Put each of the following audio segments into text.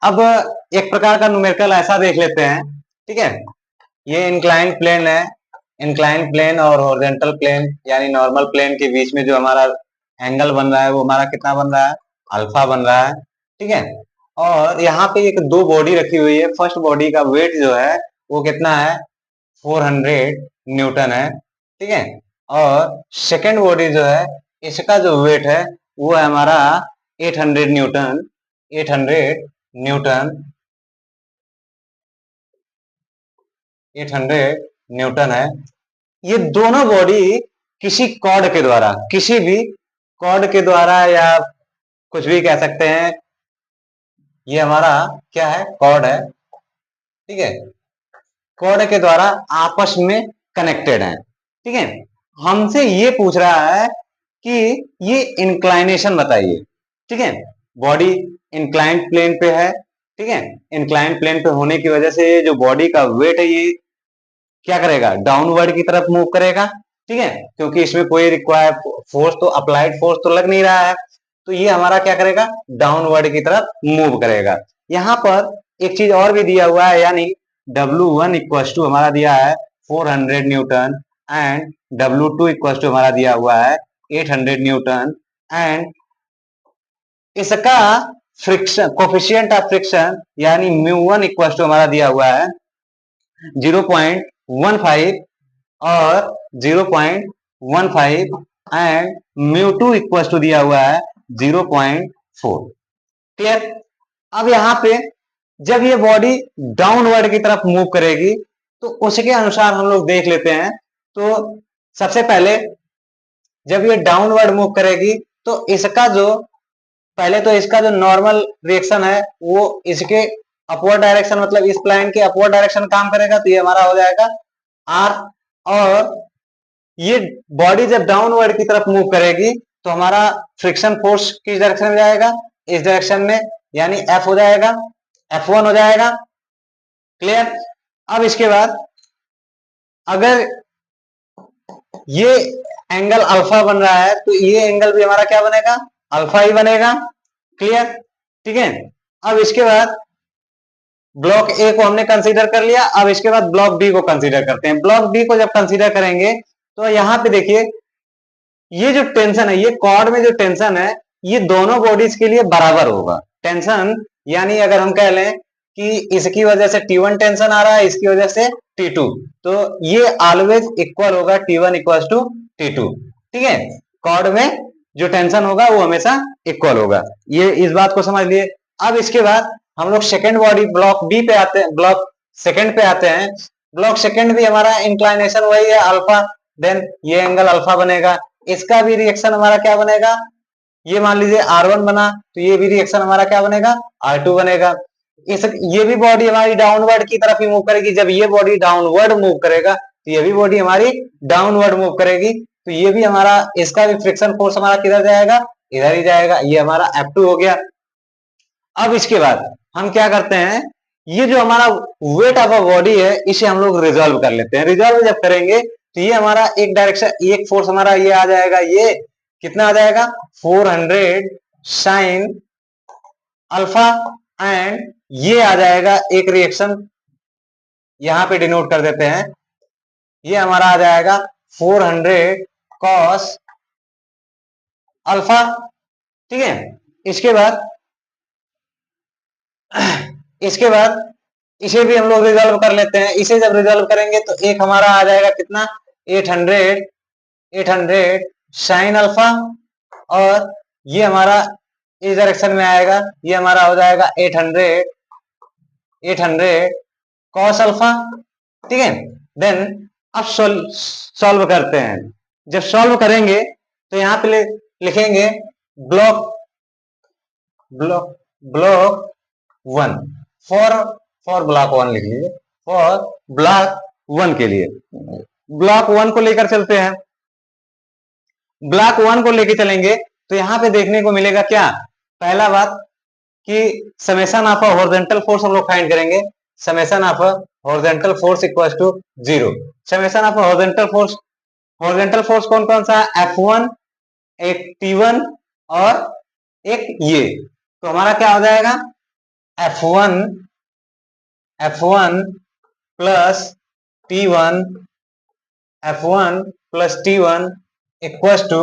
अब एक प्रकार का न्यूमेरिकल ऐसा देख लेते हैं, ठीक है। ये इंक्लाइन प्लेन है, इंक्लाइन प्लेन और हॉरिजॉन्टल प्लेन यानी नॉर्मल प्लेन के बीच में जो हमारा एंगल बन रहा है वो हमारा कितना बन रहा है, अल्फा बन रहा है, ठीक है। और यहाँ पे एक दो बॉडी रखी हुई है, फर्स्ट बॉडी का वेट जो है वो कितना है, 400 न्यूटन है, ठीक है। और सेकेंड बॉडी जो है इसका जो वेट है वो है हमारा 800 न्यूटन, 800 न्यूटन, 800 न्यूटन है। ये दोनों बॉडी किसी कॉर्ड के द्वारा, किसी भी कॉर्ड के द्वारा या कुछ भी कह सकते हैं, ये हमारा क्या है, कॉर्ड है, ठीक है। कॉर्ड के द्वारा आपस में कनेक्टेड है, ठीक है। हमसे ये पूछ रहा है कि ये इंक्लाइनेशन बताइए, ठीक है। बॉडी इंक्लाइंड प्लेन पे है, ठीक है। इंक्लाइंड प्लेन पे होने की वजह से जो बॉडी का वेट है ये क्या करेगा, डाउनवर्ड की तरफ मूव करेगा, ठीक है। क्योंकि इसमें कोई रिक्वायर फोर्स तो अप्लाइड फोर्स तो लग नहीं रहा है, तो ये हमारा क्या करेगा, डाउनवर्ड की तरफ मूव करेगा। यहाँ पर एक चीज और भी दिया हुआ है, यानी W1 इक्वल टू हमारा दिया है 400 Newton and W2 equal to हमारा दिया हुआ है 800 न्यूटन एंड इसका फ्रिक्शन कोफिशिएंट ऑफ फ्रिक्शन यानी μ1 इक्वल टू हमारा दिया हुआ है 0.15 और 0.15 एंड μ2 इक्वल टू दिया हुआ है 0.4। क्लियर। अब यहाँ पे जब ये बॉडी डाउनवर्ड की तरफ मूव करेगी तो उसके अनुसार हम लोग देख लेते हैं। तो सबसे पहले जब ये डाउनवर्ड मूव करेगी तो इसका जो पहले तो इसका जो नॉर्मल रिएक्शन है वो इसके अपवर्ड डायरेक्शन मतलब इस प्लेन के अपवर्ड डायरेक्शन काम करेगा, तो ये हमारा हो जाएगा आर। और ये बॉडी जब डाउनवर्ड की तरफ मूव करेगी तो हमारा फ्रिक्शन फोर्स किस डायरेक्शन में जाएगा, इस डायरेक्शन में, यानी एफ हो जाएगा, F1 हो जाएगा। क्लियर। अब इसके बाद अगर ये एंगल अल्फा बन रहा है तो ये एंगल भी हमारा क्या बनेगा, अल्फा ही बनेगा। क्लियर, ठीक है। अब इसके बाद ब्लॉक ए को हमने कंसीडर कर लिया, अब इसके बाद ब्लॉक बी को कंसीडर करते हैं। ब्लॉक बी को जब कंसीडर करेंगे तो यहाँ पे देखिए ये जो टेंशन है, ये कॉर्ड में जो टेंशन है ये दोनों बॉडीज के लिए बराबर होगा टेंशन। यानी अगर हम कह लें कि इसकी वजह से T1 टेंशन आ रहा है, इसकी वजह से T2, तो ये ऑलवेज इक्वल होगा T1 इक्वल टू T2, ठीक है। कॉर्ड में जो टेंशन होगा वो हमेशा इक्वल होगा, ये इस बात को समझ लिए। अब इसके बाद हम लोग सेकेंड बॉडी ब्लॉक बी पे आते हैं, ब्लॉक सेकेंड पे आते हैं। ब्लॉक सेकेंड भी हमारा इंक्लाइनेशन वही है अल्फा, देन ये एंगल अल्फा बनेगा, इसका भी रिएक्शन हमारा क्या बनेगा, ये मान लीजिए R1 बना तो ये भी रिएक्शन हमारा क्या बनेगा, R2 बनेगा। इस ये भी बॉडी हमारी डाउनवर्ड की तरफ ही मूव करेगी, जब ये बॉडी डाउनवर्ड मूव करेगा तो ये भी बॉडी हमारी डाउनवर्ड मूव करेगी, तो ये भी हमारा इसका भी फ्रिक्शन फोर्स हमारा किधर जाएगा, इधर ही जाएगा, ये हमारा F2 हो गया। अब इसके बाद हम क्या करते हैं, ये जो हमारा वेट ऑफ अ बॉडी है इसे हम लोग रिजॉल्व कर लेते हैं। रिजॉल्व जब करेंगे तो ये हमारा एक डायरेक्शन, एक फोर्स हमारा ये आ जाएगा, ये कितना आ जाएगा 400 साइन अल्फा एंड ये आ जाएगा एक रिएक्शन यहां पे डिनोट कर देते हैं, ये हमारा आ जाएगा 400 कॉस अल्फा, ठीक है। इसके बाद इसे भी हम लोग रिजॉल्व कर लेते हैं। इसे जब रिजॉल्व करेंगे तो एक हमारा आ जाएगा कितना 800 साइन अल्फा और ये हमारा इस डायरेक्शन में आएगा, ये हमारा हो जाएगा 800 कॉस अल्फा, ठीक है। देन अब सॉल्व करते हैं। जब सॉल्व करेंगे तो यहाँ पे लिखेंगे block block block 1 for block 1 लिख लीजिए, फॉर ब्लॉक 1 के लिए ब्लॉक 1 को लेकर चलते हैं। ब्लॉक 1 को लेकर चलेंगे तो यहाँ पे देखने को मिलेगा क्या, पहला बात कि समेशन ऑफ हॉरिजॉन्टल फोर्स हम लोग फाइंड करेंगे। Summation of horizontal force equal to 0। Summation of horizontal force कौन कौन सा, F1, एक T1 और एक ये, तो हमारा क्या हो जाएगा F1 plus T1 F1 plus T1 equals to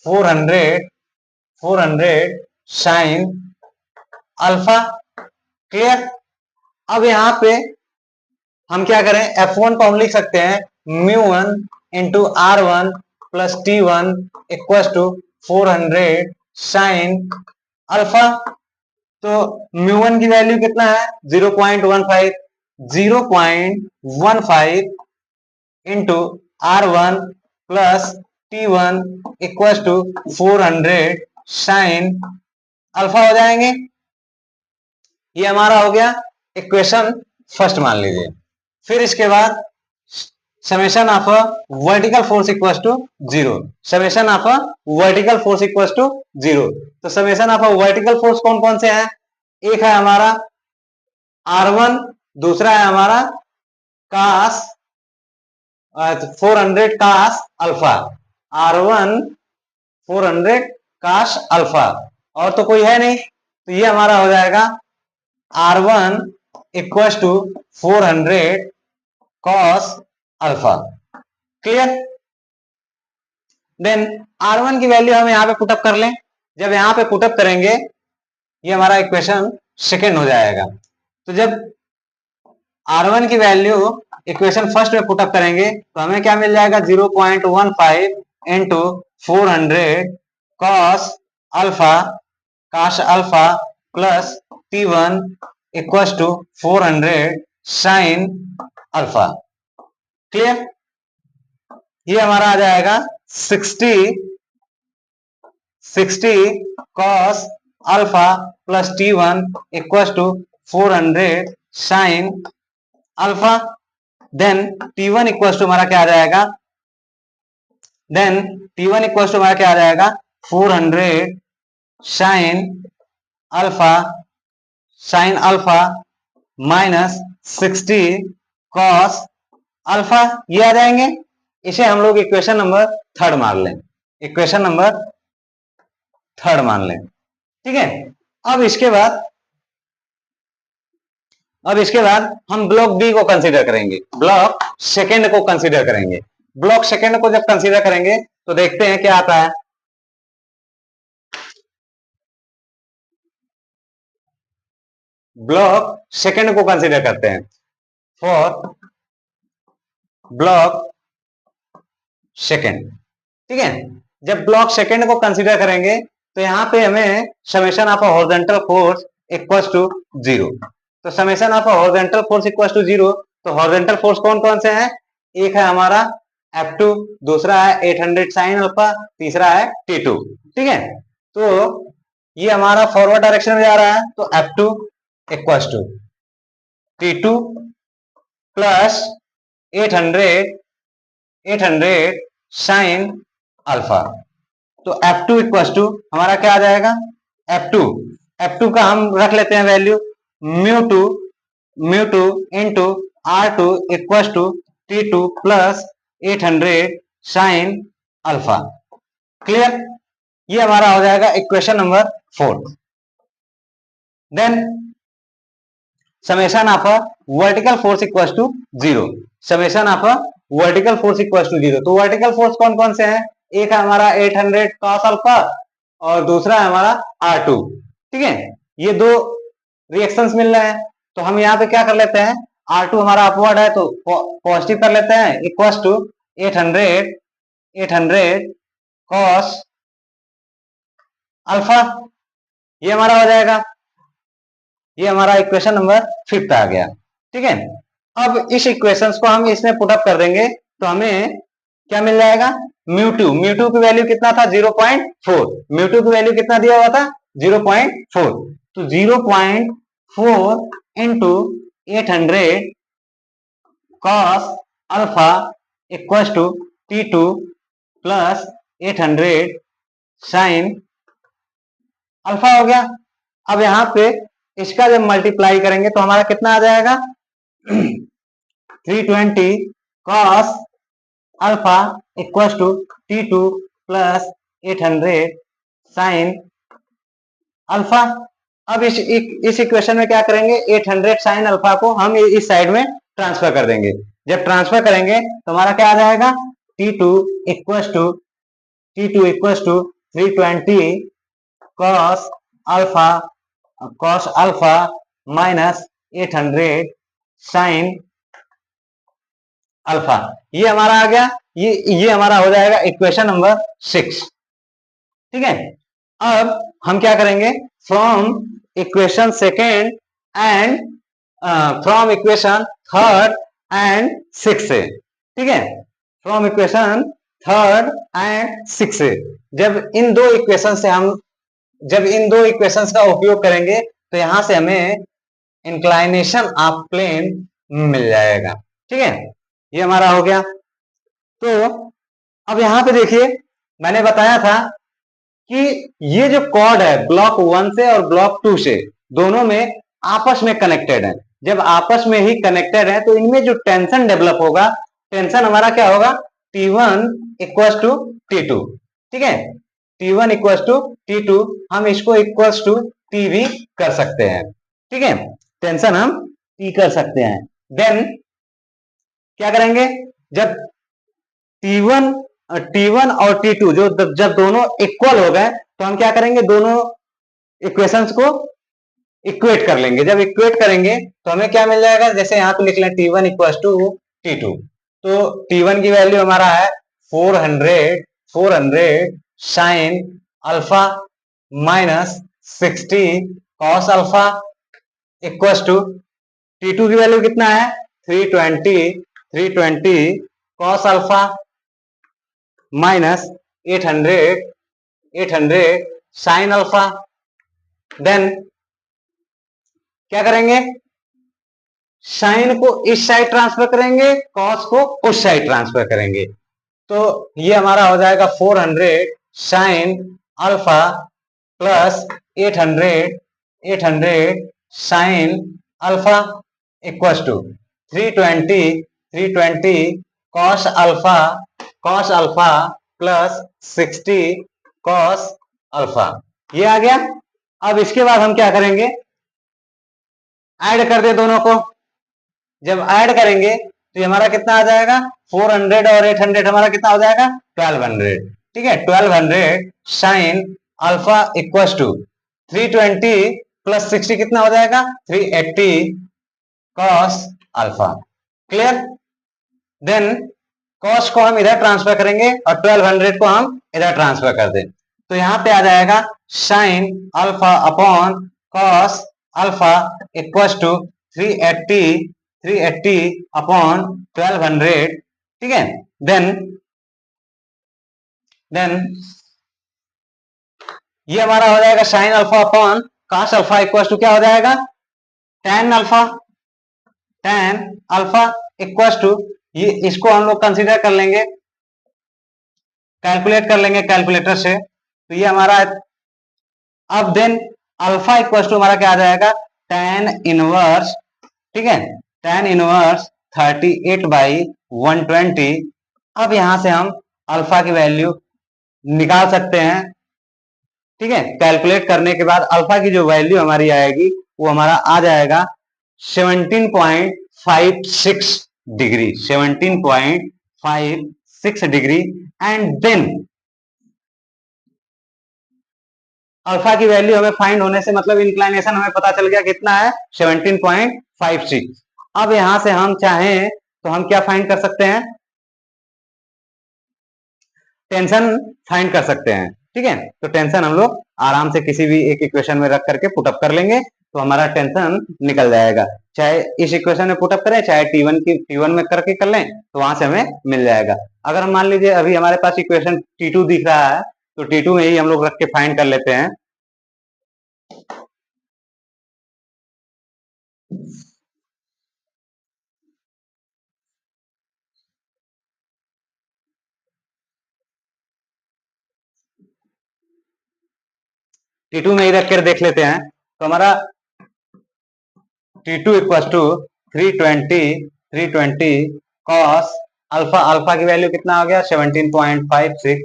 400 sine alpha. Clear. अब यहाँ पे हम क्या करें, F1 को हम लिख सकते हैं μ1 into R1 plus T1 equals to 400 sine alpha. तो μ1 की वैल्यू कितना है 0.15 into R1 plus T1 equals to 400 sine alpha हो जाएंगे। ये हमारा हो गया इक्वेशन फर्स्ट मान लीजिए। फिर इसके बाद summation of vertical force equals to 0, summation of vertical force equals to 0। तो समेशन ऑफ वर्टिकल फोर्स कौन कौन से हैं, एक है हमारा R1, दूसरा है हमारा कास 400 कास अल्फा, R1 400 कास अल्फा, और तो कोई है नहीं। तो ये हमारा हो जाएगा R1 equals to 400 cos alpha. Clear. Then R1 की वैल्यू हम यहाँ पे पुटअप कर लें। जब यहाँ पे पुटअप करेंगे ये हमारा इक्वेशन सेकेंड हो जाएगा। तो जब R1 की वैल्यू इक्वेशन फर्स्ट में पुटअप करेंगे तो हमें क्या मिल जाएगा 0.15 into 400 cos alpha plus T1 equals to 400 sine alpha. Clear. ये हमारा आ जाएगा 60 cos alpha plus T1 equals to 400 sine alpha. Then T1 equals to हमारा क्या आ जाएगा, 400 sine alpha minus 60 cos alpha, ये आ जाएंगे। इसे हम लोग इक्वेशन नंबर थर्ड मान लें, इक्वेशन नंबर थर्ड मान लें। ठीक है। अब इसके बाद हम ब्लॉक बी को कंसीडर करेंगे, ब्लॉक सेकेंड को कंसीडर करेंगे। ब्लॉक सेकेंड को जब कंसीडर करेंगे तो देखते हैं क्या आता है। ब्लॉक सेकेंड को कंसीडर करते हैं। फॉर ब्लॉक सेकेंड, ठीक है। जब ब्लॉक सेकेंड को कंसीडर करेंगे तो यहां पे हमें summation of horizontal force equals to 0। तो summation of horizontal force equals to 0, तो हॉरिजॉन्टल फोर्स कौन कौन से हैं, एक है हमारा F2, दूसरा है 800 साइन अल्फा, तीसरा है T2। ठीक है। तो ये हमारा फॉरवर्ड डायरेक्शन में जा रहा है, तो F2 equals to T2 plus 800 sine alpha. तो F2 इक्वल्स टू हमारा क्या आ जाएगा, F2 का हम रख लेते हैं value μ2 into R2 equals to T2 plus 800 sine alpha. Clear. ये हमारा हो जाएगा equation number 4। Then summation of vertical force equals to 0, summation of vertical force equals to 0। तो वर्टिकल फोर्स कौन कौन से हैं, एक है हमारा 800 कॉस अल्फा और दूसरा है हमारा R2। ठीक है। ये दो रिएक्शंस मिल रहे हैं, तो हम यहाँ पे क्या कर लेते हैं, R2 हमारा अपवर्ड है तो पॉजिटिव कर लेते हैं, इक्वल्स टू 800 कॉस अल्फा। ये हमारा हो जाएगा, ये हमारा इक्वेशन नंबर 5 आ गया। ठीक है। अब इस इक्वेशंस को हम इसमें पुटअप कर देंगे तो हमें क्या मिल जाएगा, μ2 की वैल्यू कितना था 0.4, μ2 की वैल्यू कितना दिया हुआ था 0.4। तो 0.4 into 800 cos alpha equals to T2 plus 800 sine alpha हो गया। अब यहां पे इसका जब मल्टीप्लाई करेंगे तो हमारा कितना आ जाएगा 320 cos alpha equals to T2 plus 800 sine alpha. अब इस इक्वेशन में क्या करेंगे, 800 साइन अल्फा को हम इस साइड में ट्रांसफर कर देंगे। जब ट्रांसफर करेंगे तो हमारा क्या आ जाएगा, T2 equal to 320 cos alpha minus 800 sine alpha. ये हमारा आ गया, ये हमारा हो जाएगा इक्वेशन नंबर 6। ठीक है, अब हम क्या करेंगे, from equation second and from equation third and 6 से, ठीक है, फ्रॉम इक्वेशन थर्ड एंड 6 से जब इन दो इक्वेशंस का उपयोग करेंगे तो यहां से हमें इंक्लाइनेशन ऑफ प्लेन मिल जाएगा। ठीक है, ये हमारा हो गया। तो अब यहां पे देखिए, मैंने बताया था कि ये जो कॉर्ड है ब्लॉक 1 से और ब्लॉक 2 से, दोनों में आपस में कनेक्टेड है। जब आपस में ही कनेक्टेड है तो इनमें जो टेंशन डेवलप होगा, टेंशन हमारा क्या होगा, T1 इक्वल टू T2। ठीक है, T1 इक्वल टू T2, हम इसको इक्वल टू T भी कर सकते हैं। ठीक है, टेंशन हम T कर सकते हैं। देन क्या करेंगे, जब T1 और T2 जब दोनों इक्वल हो गए तो हम क्या करेंगे, दोनों इक्वेशंस को इक्वेट कर लेंगे। जब इक्वेट करेंगे तो हमें क्या मिल जाएगा, जैसे यहां पे लिख लें T1 इक्वल टू T2, तो T1 की वैल्यू हमारा है 400 sine alpha minus 60 cos alpha equal to T2 की वैल्यू कितना है, 320 cos alpha minus 800 sine alpha. Then क्या करेंगे, साइन को इस साइड ट्रांसफर करेंगे, कॉस को उस साइड ट्रांसफर करेंगे। तो ये हमारा हो जाएगा 400 sine alpha plus 800 sine alpha equal to 320 cos alpha plus 60 cos alpha. ये आ गया। अब इसके बाद हम क्या करेंगे, ऐड कर दे दोनों को। जब ऐड करेंगे तो हमारा कितना आ जाएगा, 400 और 800 हमारा कितना हो जाएगा, 1200। ठीक है, 1200 sine alpha equal to 320 plus 60 कितना हो जाएगा, 380 cos alpha. Clear. Then cos को हम इधर ट्रांसफर करेंगे और 1200 को हम इधर ट्रांसफर कर दें, तो यहां पे आ जाएगा sine alpha upon cos alpha equal to 380 upon 1200। ठीक है, देन ये हमारा हो जाएगा sine alpha upon cos alpha equal to क्या हो जाएगा, tan अल्फा इक्वल टू, ये इसको हम लोग कंसीडर कर लेंगे, कैलकुलेट कर लेंगे कैलकुलेटर से, तो ये हमारा। अब देन अल्फा इक्वल टू हमारा क्या आ जाएगा, tan इनवर्स। ठीक है, tan इनवर्स 38/120। अब यहां से हम अल्फा की वैल्यू निकाल सकते हैं। ठीक है, कैलकुलेट करने के बाद अल्फा की जो वैल्यू हमारी आएगी वो हमारा आ जाएगा 17.56 degree, 17.56 degree. And then alpha की वैल्यू हमें फाइंड होने से मतलब इंक्लाइनेशन हमें पता चल गया कितना है, 17.56। अब यहां से हम चाहें तो हम क्या फाइंड कर सकते हैं, टेंशन फाइंड कर सकते हैं। ठीक है, तो टेंशन हम लोग आराम से किसी भी एक इक्वेशन में रख करके पुटअप कर लेंगे तो हमारा टेंशन निकल जाएगा। चाहे इस इक्वेशन में पुटअप करें, चाहे T1 में करके कर लें, तो वहां से हमें मिल जाएगा। अगर हम मान लीजिए अभी हमारे पास इक्वेशन T2 दिख रहा है तो T2 में ही हम लोग रख के फाइंड कर लेते हैं। T2 में ही रख कर देख लेते हैं, तो हमारा T2 equal to 320 cos alpha की वैल्यू कितना हो गया, 17.56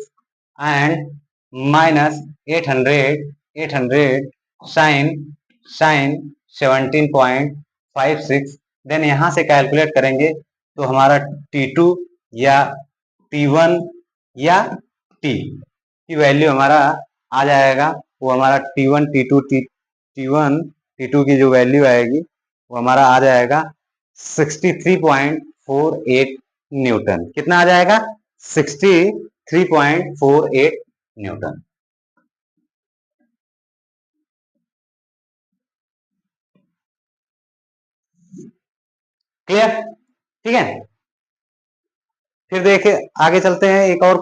and minus 800 sine sine 17.56। Then यहां से कैलकुलेट करेंगे तो हमारा T2 या T1 या T की वैल्यू हमारा आ जाएगा। वो हमारा T1 T2 T1 T2 की जो वैल्यू आएगी वो हमारा आ जाएगा 63.48 न्यूटन। कितना आ जाएगा? 63.48 न्यूटन। क्लियर? ठीक है, फिर देखिए आगे चलते हैं एक और